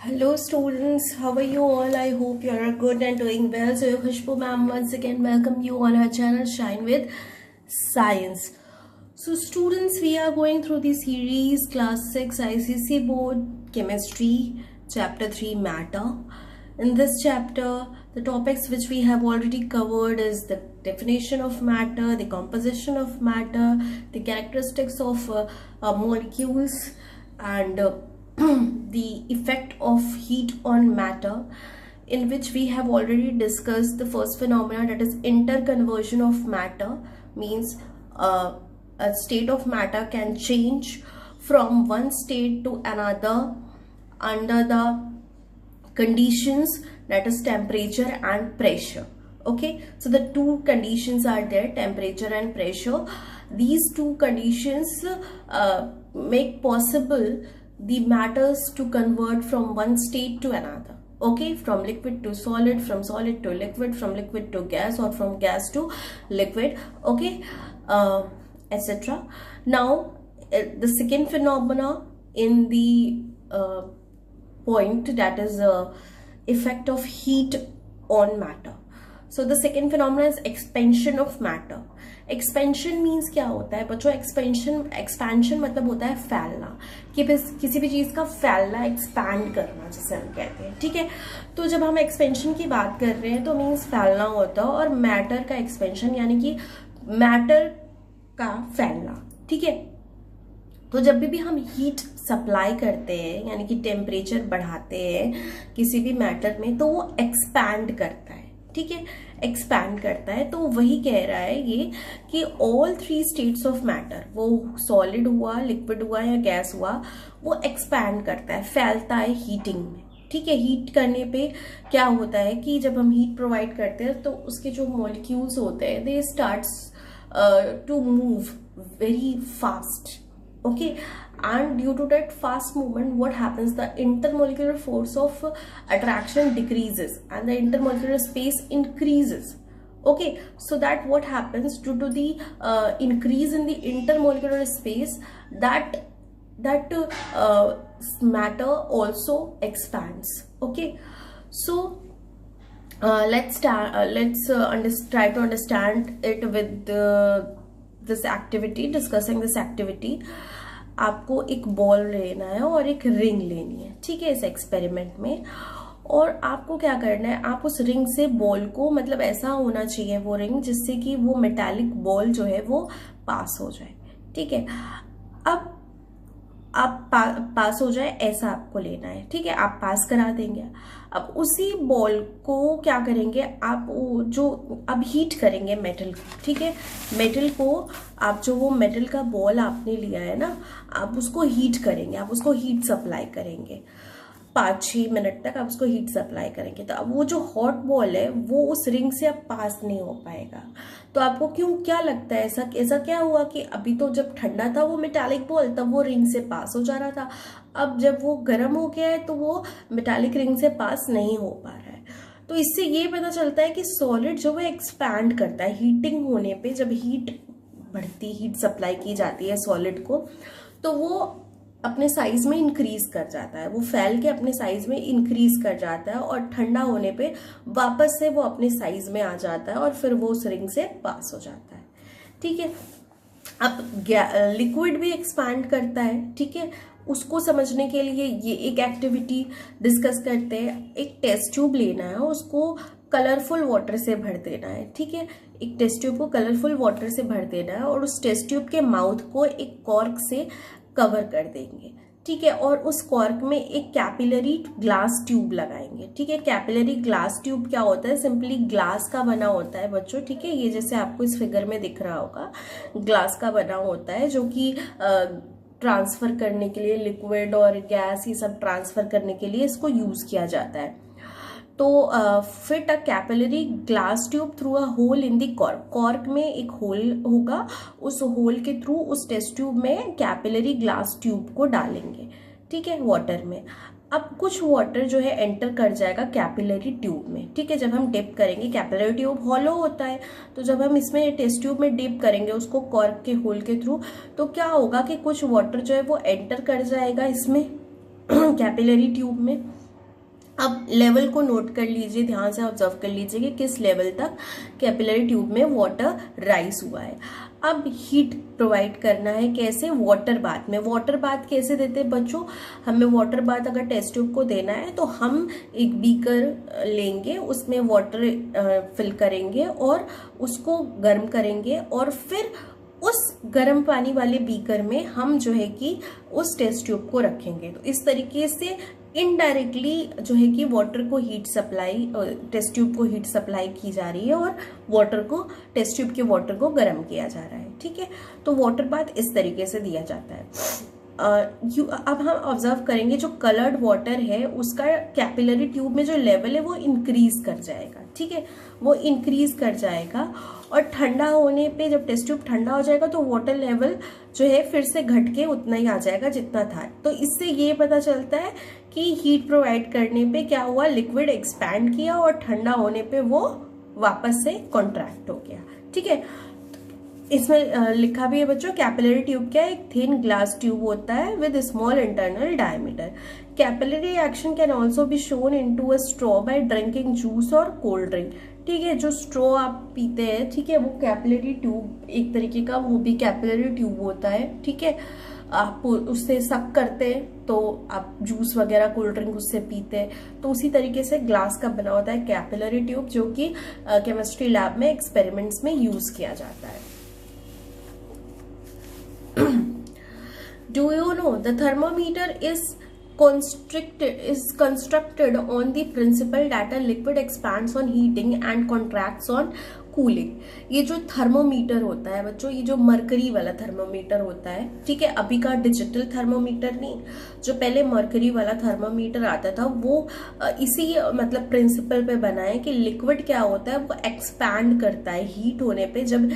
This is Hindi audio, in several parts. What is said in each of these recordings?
Hello students, how are you all? I hope you are good and doing well. So Khushbu ma'am once again welcome you on our channel Shine with Science. So students, we are going through the series class 6 ICC board chemistry chapter 3 matter. In this chapter, the topics which we have already covered is the definition of matter, the composition of matter, the characteristics of molecules, and the effect of heat on matter, in which we have already discussed the first phenomena, that is interconversion of matter. Means a state of matter can change from one state to another under the conditions, that is temperature and pressure. Okay, so the two conditions are there, temperature and pressure. These two conditions make possible the matters to convert from one state to another. Okay, from liquid to solid, from solid to liquid, from liquid to gas, or from gas to liquid. Okay, etc. Now the second phenomena in the point, that is effect of heat on matter. So the second phenomenon is expansion of matter. Expansion means क्या होता है बच्चों? एक्सपेंशन मतलब होता है फैलना, कि किसी भी चीज का फैलना, एक्सपैंड करना जिसे हम कहते हैं. ठीक है, तो जब हम एक्सपेंशन की बात कर रहे हैं तो मीन्स फैलना होता है, और मैटर का एक्सपेंशन यानी कि मैटर का फैलना. ठीक है, तो जब भी हम हीट सप्लाई करते हैं यानी कि टेम्परेचर बढ़ाते हैं किसी भी मैटर में, तो वो एक्सपैंड करता है. ठीक है, एक्सपैंड करता है. तो वही कह रहा है ये कि all three states of matter, वो सॉलिड हुआ, लिक्विड हुआ या गैस हुआ, वो एक्सपैंड करता है, फैलता है हीटिंग में. ठीक है, हीट करने पे क्या होता है कि जब हम हीट प्रोवाइड करते हैं तो उसके जो मॉलिक्यूल्स होते हैं, they starts to move very fast. Okay, and due to that fast movement, what happens? The intermolecular force of attraction decreases and the intermolecular space increases. Okay, so that what happens due to the increase in the intermolecular space, that matter also expands. Okay, so let's try to understand it with this activity, discussing this activity. आपको एक बॉल लेना है और एक रिंग लेनी है. ठीक है, इस एक्सपेरिमेंट में, और आपको क्या करना है, आप उस रिंग से बॉल को, मतलब ऐसा होना चाहिए वो रिंग जिससे कि वो मेटालिक बॉल जो है वो पास हो जाए. ठीक है, अब आप पास हो जाए ऐसा आपको लेना है. ठीक है, आप पास करा देंगे. अब उसी बॉल को क्या करेंगे आप, जो अब हीट करेंगे मेटल को. ठीक है, मेटल को आप, जो वो मेटल का बॉल आपने लिया है ना, आप उसको हीट करेंगे, आप उसको हीट सप्लाई करेंगे. 5-6 मिनट तक आप उसको हीट सप्लाई करेंगे. तो अब वो जो हॉट बॉल है वो उस रिंग से अब पास नहीं हो पाएगा. तो आपको क्या लगता है, ऐसा क्या हुआ कि अभी तो जब ठंडा था वो मेटालिक बॉल, तब वो रिंग से पास हो जा रहा था. अब जब वो गर्म हो गया है तो वो मेटालिक रिंग से पास नहीं हो पा रहा है. तो इससे ये पता चलता है कि सॉलिड जो है एक्सपैंड करता है हीटिंग होने पे. जब हीट बढ़ती, हीट सप्लाई की जाती है सॉलिड को, तो वो अपने साइज में इंक्रीज कर जाता है, वो फैल के अपने साइज में इंक्रीज कर जाता है, और ठंडा होने पे वापस से वो अपने साइज में आ जाता है, और फिर वो उस रिंग से पास हो जाता है. ठीक है, अब लिक्विड भी एक्सपैंड करता है. ठीक है, उसको समझने के लिए ये एक एक्टिविटी डिस्कस करते हैं. एक टेस्ट ट्यूब लेना है, उसको कलरफुल वाटर से भर देना है. ठीक है, एक टेस्ट ट्यूब को कलरफुल वाटर से भर देना है, और उस टेस्ट ट्यूब के माउथ को एक कॉर्क से कवर कर देंगे. ठीक है, और उस कॉर्क में एक कैपिलरी ग्लास ट्यूब लगाएंगे. ठीक है, कैपिलरी ग्लास ट्यूब क्या होता है? सिंपली ग्लास का बना होता है बच्चों. ठीक है, ये जैसे आपको इस फिगर में दिख रहा होगा, ग्लास का बना होता है, जो कि ट्रांसफर करने के लिए, लिक्विड और गैस ये सब ट्रांसफर करने के लिए इसको यूज किया जाता है. तो fit a capillary glass tube through a hole in the cork. Cork में एक होल होगा, उस होल के थ्रू उस टेस्ट ट्यूब में कैपिलरी ग्लास ट्यूब को डालेंगे. ठीक है, वाटर में. अब कुछ वाटर जो है एंटर कर जाएगा कैपिलरी ट्यूब में. ठीक है, जब हम डिप करेंगे, कैपिलरी ट्यूब हॉलो होता है, तो जब हम इसमें टेस्ट ट्यूब में डिप करेंगे उसको कॉर्क के होल के थ्रू, तो क्या होगा कि कुछ वाटर जो है वो एंटर कर जाएगा इसमें कैपिलरी ट्यूब में. अब लेवल को नोट कर लीजिए, ध्यान से ऑब्जर्व कर लीजिए कि किस लेवल तक कैपिलरी ट्यूब में वाटर राइज हुआ है। अब हीट प्रोवाइड करना है कैसे, वाटर बाथ में। वाटर बाथ कैसे देते हैं बच्चों, हमें वाटर बाथ अगर टेस्ट ट्यूब को देना है तो हम एक बीकर लेंगे, उसमें वाटर फिल करेंगे और उसको गर्म करेंगे, और फिर उस गर्म पानी वाले बीकर में हम जो है कि उस टेस्ट ट्यूब को रखेंगे। तो इस तरीके से इनडायरेक्टली जो है कि वाटर को हीट सप्लाई, टेस्ट ट्यूब को हीट सप्लाई की जा रही है और वाटर को, टेस्ट ट्यूब के वाटर को गर्म किया जा रहा है। ठीक है, तो वाटर बाथ इस तरीके से दिया जाता है। अब हम ऑब्जर्व करेंगे जो कलर्ड वाटर है उसका कैपिलरी ट्यूब में जो लेवल है वो इंक्रीज कर जाएगा। ठीक है, वो इंक्रीज कर जाएगा, और ठंडा होने पे जब टेस्ट ट्यूब ठंडा हो जाएगा तो वाटर लेवल जो है फिर से घट के उतना ही आ जाएगा जितना था। तो इससे ये पता चलता है कि हीट प्रोवाइड करने पे क्या हुआ, लिक्विड एक्सपैंड किया और ठंडा होने पे वो वापस से कॉन्ट्रैक्ट हो गया। ठीक है, इसमें लिखा भी है बच्चों, कैपिलरी ट्यूब क्या है, एक थिन ग्लास ट्यूब होता है with small internal diameter. Capillary action can also be shown into a straw by drinking juice और कोल्ड ड्रिंक। ठीक है, जो स्ट्रॉ आप पीते हैं, ठीक है, वो कैपिलरी ट्यूब एक तरीके का, वो भी कैपिलरी ट्यूब होता है। ठीक है, आप उससे सक करते हैं तो आप जूस वगैरह कोल्ड ड्रिंक उससे पीते हैं, तो उसी तरीके से ग्लास का बना होता है कैपिलरी ट्यूब, जो कि केमिस्ट्री लैब में एक्सपेरिमेंट्स में यूज किया जाता है। Do you know the thermometer is constructed on the principle that a liquid expands on heating and contracts on cooling. ये जो थर्मोमीटर होता है बच्चों, ये जो मरकरी वाला थर्मोमीटर होता है, ठीक है, अभी का डिजिटल थर्मोमीटर नहीं, जो पहले मरकरी वाला थर्मोमीटर आता था वो इसी मतलब प्रिंसिपल पे बना है कि लिक्विड क्या होता है, वो एक्सपैंड करता है हीट होने पे। जब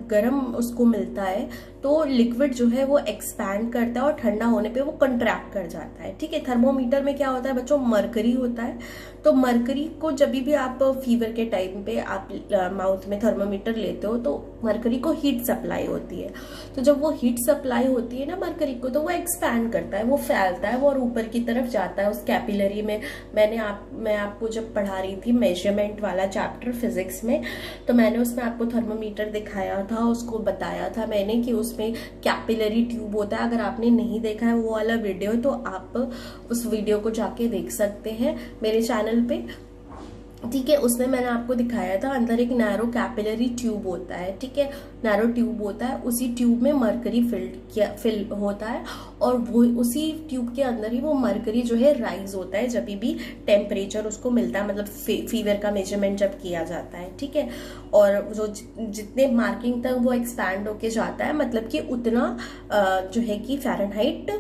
गर्म उसको मिलता है तो लिक्विड जो है वो एक्सपैंड करता है और ठंडा होने पे वो कंट्रैक्ट कर जाता है। ठीक है, थर्मोमीटर में क्या होता है बच्चों, मरकरी होता है। तो मरकरी को जब भी आप फीवर के टाइम पे आप माउथ में थर्मोमीटर लेते हो तो मरकरी को हीट सप्लाई होती है। तो जब वो हीट सप्लाई होती है ना मरकरी को, तो वो एक्सपैंड करता है, वो फैलता है, वो और ऊपर की तरफ जाता है उस कैपिलरी में। मैं आपको जब पढ़ा रही थी मेजरमेंट वाला चैप्टर फिजिक्स में, तो मैंने उसमें आपको थर्मोमीटर दिखाया था, उसको बताया था मैंने कि उसमें कैपिलरी ट्यूब होता है। अगर आपने नहीं देखा है वो वाला वीडियो तो आप उस वीडियो को जाके देख सकते हैं मेरे चैनल पे। ठीक है, उसमें मैंने आपको दिखाया था अंदर एक नैरो कैपिलरी ट्यूब होता है। ठीक है, नैरो ट्यूब होता है, उसी ट्यूब में मरकरी फिल होता है, और वो उसी ट्यूब के अंदर ही वो मरकरी जो है राइज होता है जब भी टेम्परेचर उसको मिलता है, मतलब फीवर का मेजरमेंट जब किया जाता है। ठीक है, और जो जितने मार्किंग तक वो एक्सपैंड होके जाता है, मतलब कि उतना जो है कि फ़ारेनहाइट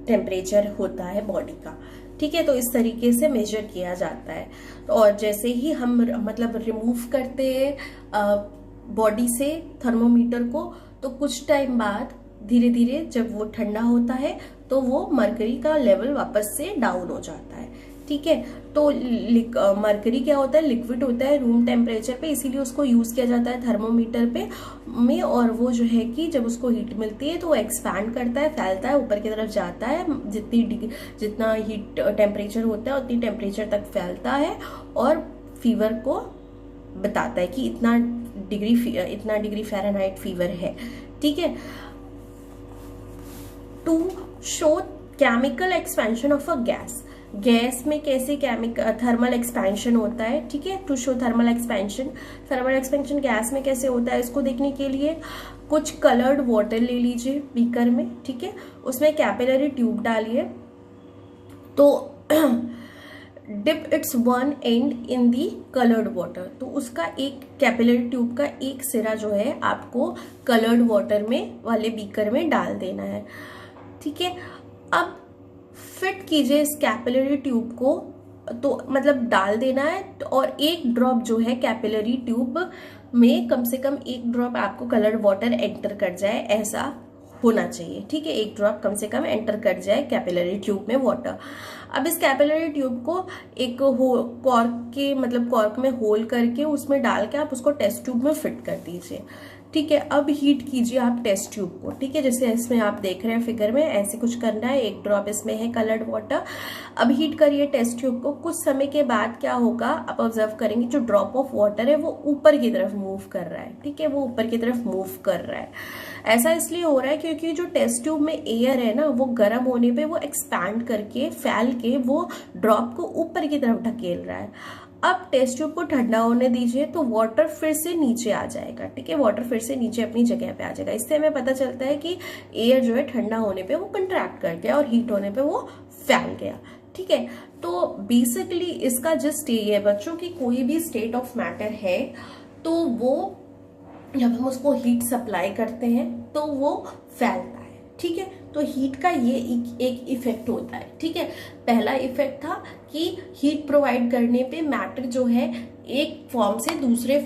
टेम्परेचर होता है बॉडी का। ठीक है, तो इस तरीके से मेजर किया जाता है। और जैसे ही हम मतलब रिमूव करते हैं बॉडी से थर्मोमीटर को, तो कुछ टाइम बाद धीरे धीरे जब वो ठंडा होता है तो वो मरकरी का लेवल वापस से डाउन हो जाता है। ठीक है, तो मरकरी क्या होता है, लिक्विड होता है रूम टेम्परेचर पे, इसीलिए उसको यूज किया जाता है थर्मोमीटर पे में। और वो जो है कि जब उसको हीट मिलती है तो वो एक्सपैंड करता है, फैलता है, ऊपर की तरफ जाता है, जितना हीट टेम्परेचर होता है उतनी टेम्परेचर तक फैलता है, और फीवर को बताता है कि इतना डिग्री फ़ारेनहाइट फीवर है। ठीक है, to show chemical expansion of a gas में कैसे थर्मल एक्सपेंशन होता है। ठीक है, to show thermal expansion gas में कैसे होता है, इसको देखने के लिए कुछ कलर्ड वाटर ले लीजिए बीकर में। ठीक है, उसमें कैपिलरी ट्यूब डालिए, तो dip its one end in the coloured water. तो उसका एक कैपिलरी ट्यूब का एक सिरा जो है आपको कलर्ड वाटर में वाले बीकर में डाल देना है। ठीक है, अब फिट कीजिए इस कैपिलरी ट्यूब को, तो मतलब डाल देना है, और एक ड्रॉप जो है कैपिलरी ट्यूब में कम से कम एक ड्रॉप आपको कलर्ड वाटर एंटर कर जाए, ऐसा होना चाहिए। ठीक है, एक ड्रॉप कम से कम एंटर कर जाए कैपिलरी ट्यूब में वाटर। अब इस कैपिलरी ट्यूब को एक कॉर्क में होल करके उसमें डाल के आप उसको टेस्ट ट्यूब में फिट कर दीजिए। ठीक है, अब हीट कीजिए आप टेस्ट ट्यूब को। ठीक है, जैसे इसमें आप देख रहे हैं फिगर में, ऐसे कुछ करना है। 1 ड्रॉप इसमें है कलर्ड वाटर। अब हीट करिए टेस्ट ट्यूब को। कुछ समय के बाद क्या होगा, आप ऑब्जर्व करेंगे जो ड्रॉप ऑफ वाटर है वो ऊपर की तरफ मूव कर रहा है। ठीक है, वो ऊपर की तरफ मूव कर रहा है। ऐसा इसलिए हो रहा है क्योंकि जो टेस्ट ट्यूब में एयर है ना, वो गर्म होने पे वो एक्सपैंड करके फैल के वो ड्रॉप को ऊपर की तरफ ढकेल रहा है। अब टेस्ट ट्यूब को ठंडा होने दीजिए तो वाटर फिर से नीचे आ जाएगा। ठीक है, वाटर फिर से नीचे अपनी जगह पे आ जाएगा। इससे हमें पता चलता है कि एयर जो है ठंडा होने पे वो कंट्रैक्ट कर गया और हीट होने पे वो फैल गया। ठीक है, तो बेसिकली इसका जस्ट ये है बच्चों की कोई भी स्टेट ऑफ मैटर है तो वो जब हम उसको हीट सप्लाई करते हैं तो वो फैलता है। ठीक है, तो हीट का ये एक इफेक्ट होता है। ठीक है, पहला इफेक्ट था कि हीट प्रोवाइड करने पे मैटर जो है एक फॉर्म से दूसरे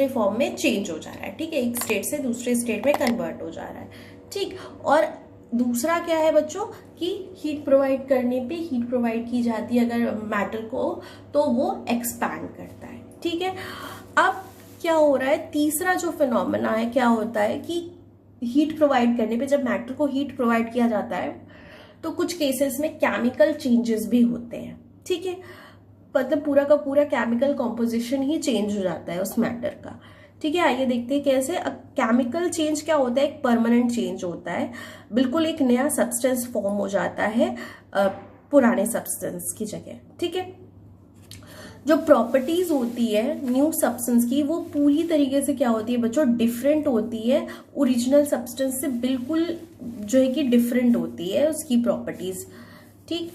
फॉर्म में चेंज हो जा रहा है। ठीक है, एक स्टेट से दूसरे स्टेट में कन्वर्ट हो जा रहा है। ठीक, और दूसरा क्या है बच्चों कि हीट प्रोवाइड करने पे हीट प्रोवाइड की जाती है अगर मैटर को, तो वो एक्सपैंड करता है। ठीक है, अब क्या हो रहा है, तीसरा जो फिनोमेना है, क्या होता है कि हीट प्रोवाइड करने पे जब मैटर को हीट प्रोवाइड किया जाता है तो कुछ केसेस में केमिकल चेंजेस भी होते हैं। ठीक है, मतलब पूरा का पूरा केमिकल कॉम्पोजिशन ही चेंज हो जाता है उस मैटर का। ठीक है, आइए देखते हैं कैसे। केमिकल चेंज क्या होता है, एक परमानेंट चेंज होता है। बिल्कुल एक नया सब्सटेंस फॉर्म हो जाता है पुराने सब्सटेंस की जगह। ठीक है, जो प्रॉपर्टीज होती है न्यू सब्सटेंस की वो पूरी तरीके से क्या होती है बच्चों, डिफरेंट होती है ओरिजिनल सब्सटेंस से। बिल्कुल जो है कि डिफरेंट होती है उसकी प्रॉपर्टीज। ठीक,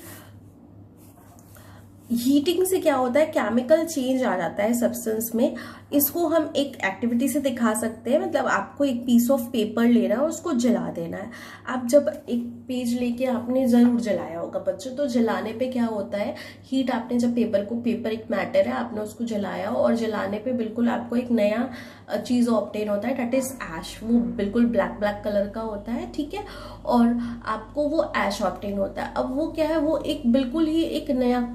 हीटिंग से क्या होता है, केमिकल चेंज आ जाता है सब्सटेंस में। इसको हम एक एक्टिविटी से दिखा सकते हैं। मतलब आपको एक पीस ऑफ पेपर लेना है, उसको जला देना है। आप जब एक पेज लेके आपने जरूर जलाया होगा बच्चों, तो जलाने पे क्या होता है, हीट आपने जब पेपर एक मैटर है, आपने उसको जलाया और जलाने पे बिल्कुल आपको एक नया चीज ऑब्टेन होता है, दैट इज ऐश। वो बिल्कुल ब्लैक कलर का होता है। ठीक है, और आपको वो ऐश ऑब्टेन होता है। अब वो क्या है, वो एक बिल्कुल ही एक नया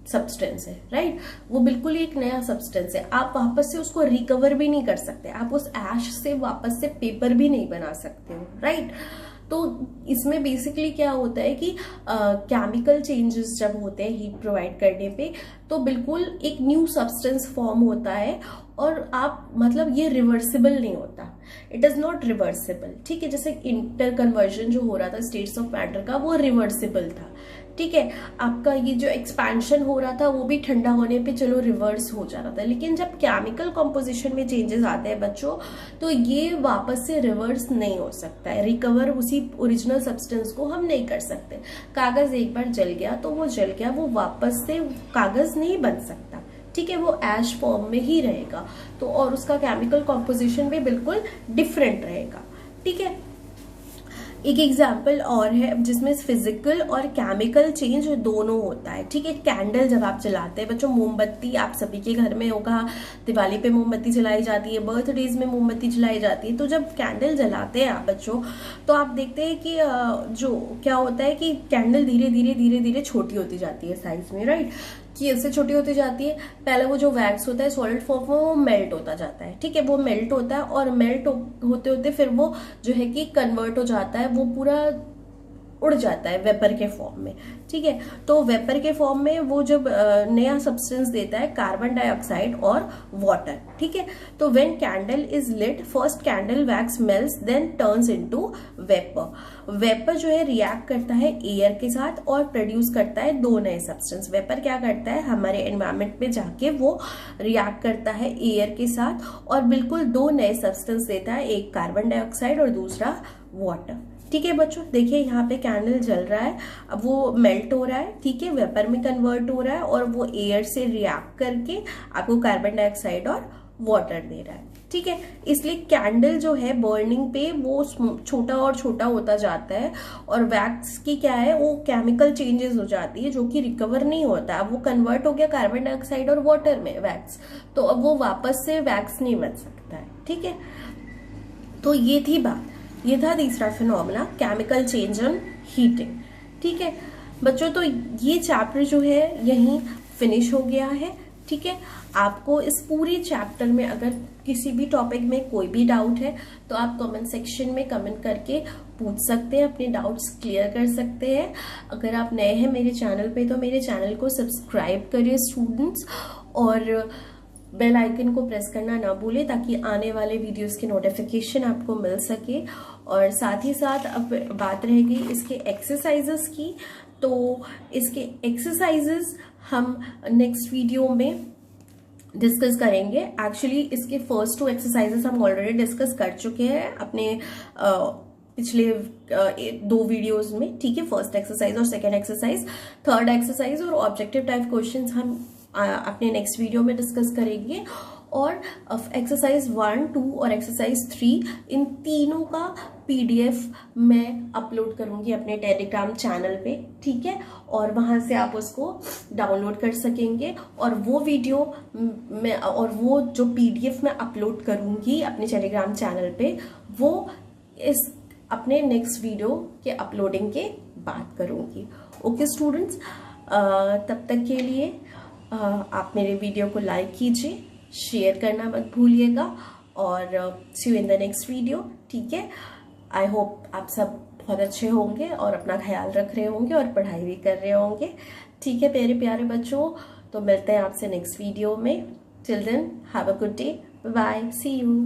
सब्सटेंस है। राइट, वो बिल्कुल ही एक नया सब्सटेंस है। आप वापस से उसको रिकवर भी नहीं कर सकते, आप उस ऐश से वापस से पेपर भी नहीं बना सकते हो। राइट, तो इसमें बेसिकली क्या होता है कि केमिकल चेंजेस जब होते हैं हीट प्रोवाइड करने पे, तो बिल्कुल एक न्यू सब्सटेंस फॉर्म होता है और आप मतलब ये रिवर्सिबल नहीं होता, इट इज नॉट रिवर्सिबल। ठीक है, जैसे इंटर कन्वर्जन जो हो रहा था स्टेट्स ऑफ मैटर का, वो रिवर्सिबल था। ठीक है, आपका ये जो एक्सपेंशन हो रहा था वो भी ठंडा होने पे चलो रिवर्स हो जा रहा था। लेकिन जब केमिकल कॉम्पोजिशन में चेंजेस आते हैं बच्चों, तो ये वापस से रिवर्स नहीं हो सकता है, रिकवर उसी ओरिजिनल सब्सटेंस को हम नहीं कर सकते। कागज एक बार जल गया तो वो जल गया, वो वापस से कागज नहीं बन सकता। ठीक है, वो ऐश फॉर्म में ही रहेगा। तो और उसका केमिकल कॉम्पोजिशन भी बिल्कुल डिफरेंट रहेगा। ठीक है, एक एग्जाम्पल और है जिसमें फिजिकल और केमिकल चेंज दोनों होता है। ठीक है, कैंडल जब आप जलाते हैं बच्चों, मोमबत्ती आप सभी के घर में होगा, दिवाली पे मोमबत्ती जलाई जाती है, बर्थडेज में मोमबत्ती जलाई जाती है। तो जब कैंडल जलाते हैं आप बच्चों, तो आप देखते हैं कि जो क्या होता है कि कैंडल धीरे धीरे छोटी होती जाती है साइज में। राइट, कि इससे छोटी होती जाती है। पहले वो जो वैक्स होता है सॉलिड फॉर्म में वो मेल्ट होता जाता है। ठीक है, वो मेल्ट होता है और मेल्ट होते होते फिर वो जो है कि कन्वर्ट हो जाता है, वो पूरा उड़ जाता है वेपर के फॉर्म में। ठीक है, तो वेपर के फॉर्म में वो जब नया सब्सटेंस देता है कार्बन डाइऑक्साइड और वाटर। ठीक है, तो when candle is lit, first candle wax melts then turns into vapour. Vapour जो है रिएक्ट करता है एयर के साथ और प्रोड्यूस करता है दो नए सब्सटेंस। वेपर क्या करता है, हमारे एनवायरमेंट में जाके वो रिएक्ट करता है एयर के साथ और बिल्कुल दो नए सब्सटेंस देता है, एक कार्बन डाइऑक्साइड और दूसरा वाटर। ठीक है बच्चों, देखिए यहाँ पे कैंडल जल रहा है, अब वो मेल्ट हो रहा है। ठीक है, वेपर में कन्वर्ट हो रहा है और वो एयर से रिएक्ट करके आपको कार्बन डाइऑक्साइड और वाटर दे रहा है। ठीक है, इसलिए कैंडल जो है बर्निंग पे वो छोटा और छोटा होता जाता है और वैक्स की क्या है, वो केमिकल चेंजेस हो जाती है जो कि रिकवर नहीं होता। अब वो कन्वर्ट हो गया कार्बन डाइऑक्साइड और वाटर में वैक्स, तो अब वो वापस से वैक्स नहीं बन सकता है। ठीक है, तो ये थी बात, ये था तीसरा phenomena, chemical change on heating. ठीक है बच्चों, तो ये चैप्टर जो है यहीं फिनिश हो गया है। ठीक है। आपको इस पूरे चैप्टर में अगर किसी भी टॉपिक में कोई भी डाउट है तो आप कमेंट सेक्शन में कमेंट करके पूछ सकते हैं, अपने डाउट्स क्लियर कर सकते हैं। अगर आप नए हैं मेरे चैनल पे तो मेरे चैनल को सब्सक्राइब करिए स्टूडेंट्स, और बेल आइकन को प्रेस करना ना भूलें ताकि आने वाले वीडियोस की नोटिफिकेशन आपको मिल सके। और साथ ही साथ अब बात रहेगी इसके एक्सरसाइजेस की, तो इसके एक्सरसाइजेस हम नेक्स्ट वीडियो में डिस्कस करेंगे। एक्चुअली इसके फर्स्ट 2 एक्सरसाइजेस हम ऑलरेडी डिस्कस कर चुके हैं अपने पिछले 2 वीडियोस में, ठीक है। फर्स्ट एक्सरसाइज और सेकेंड एक्सरसाइज, थर्ड एक्सरसाइज और ऑब्जेक्टिव टाइप क्वेश्चंस हम अपने नेक्स्ट वीडियो में डिस्कस करेंगे। और एक्सरसाइज 1, 2 और एक्सरसाइज 3 इन तीनों का पीडीएफ मैं अपलोड करूंगी अपने टेलीग्राम चैनल पे, ठीक है। और वहां से आप उसको डाउनलोड कर सकेंगे, और वो वीडियो में और वो जो पीडीएफ मैं अपलोड करूंगी अपने टेलीग्राम चैनल पे, वो इस अपने नेक्स्ट वीडियो के अपलोडिंग के बाद करूंगी। ओके स्टूडेंट्स, तब तक के लिए आप मेरे वीडियो को लाइक कीजिए, शेयर करना मत भूलिएगा, और see you in the next video, ठीक है। आई होप आप सब बहुत अच्छे होंगे और अपना ख्याल रख रहे होंगे और पढ़ाई भी कर रहे होंगे, ठीक है मेरे प्यारे बच्चों। तो मिलते हैं आपसे नेक्स्ट वीडियो में। Till then have a good day, bye, see you.